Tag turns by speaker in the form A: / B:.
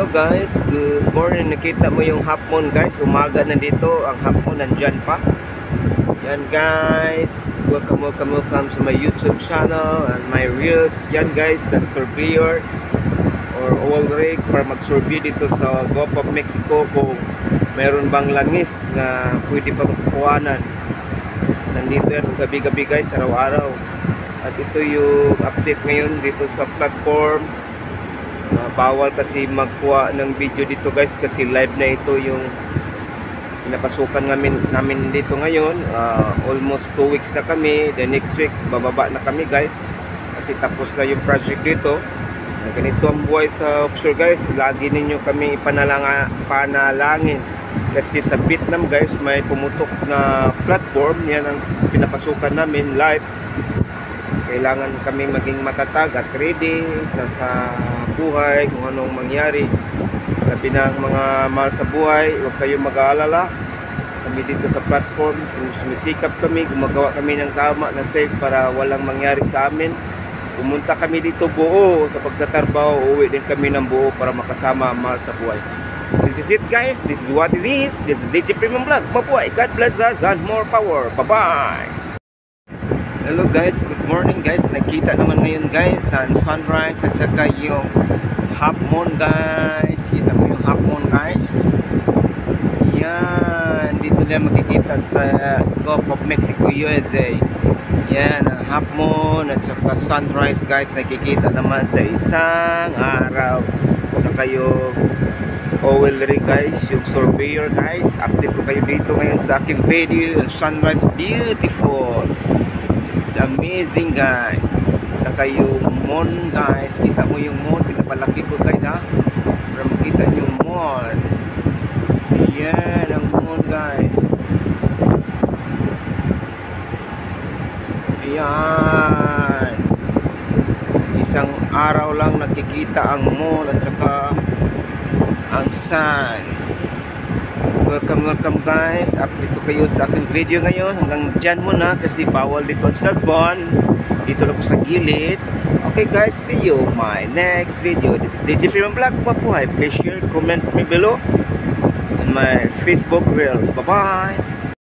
A: guys, good morning. Nakita mo yung hapon guys, umaga na dito. Ang hapon nandyan pa. Yan guys, welcome to my YouTube channel and my reels. Yan guys, sa surveyor or oil rig para mag-survey dito sa Gulf of Mexico kung meron bang langis na pwede pa magkuhanan. Nandito yan gabi-gabi guys, araw-araw. At ito yung update ngayon dito sa platform. Bawal kasi magkuha ng video dito guys kasi live na ito yung pinapasukan namin dito ngayon. Almost 2 weeks na kami. The next week bababa na kami guys kasi tapos na yung project dito. Ganito ang buhay sa offshore guys. Lagi ninyo kami panalangin kasi sa Vietnam guys may pumutok na platform. Yan ang pinapasukan namin live. Kailangan kami maging matatag at ready sa buhay, kung anong mangyari. Sabi ng mga mahal sa buhay, huwag kayong mag-aalala. Kami dito sa platform, sumisikap kami, gumagawa kami ng tama na safe para walang mangyari sa amin. Pumunta kami dito buo sa pagtatrabaho, uwi din kami ng buo para makasama ang mahal sa buhay. This is it guys, this is what it is. This is DJ Freeman Vlog. Mabuhay, God bless us and more power. Bye-bye! Hello guys, good morning guys. Nakita naman ngayon guys ang sunrise at saka yung half moon guys. Kita mo yung half moon guys. Yan, dito lang makikita sa Gulf of Mexico, USA. Yan, ang half moon at saka sunrise guys. Nakikita naman sa isang araw. Saka yung oil rig guys, yung surveyor guys. Update ko kayo dito ngayon sa aking video. Sunrise, beautiful. Amazing guys. Saka yung moon guys, kita mo yung moon, pinapalaki ko guys ha para makita yung moon. Yan ang moon guys. Yan, isang araw lang nakikita ang moon at saka ang sun. Welcome guys. Update ko kayo sa aking video ngayon. Hanggang dyan muna kasi bawal dito ang cellphone. Dito lang ko sa gilid. Okay guys, see you my next video. This is DJ Freeman Vlog. Mabuhay. Please share, comment me below on my Facebook reels. Bye bye.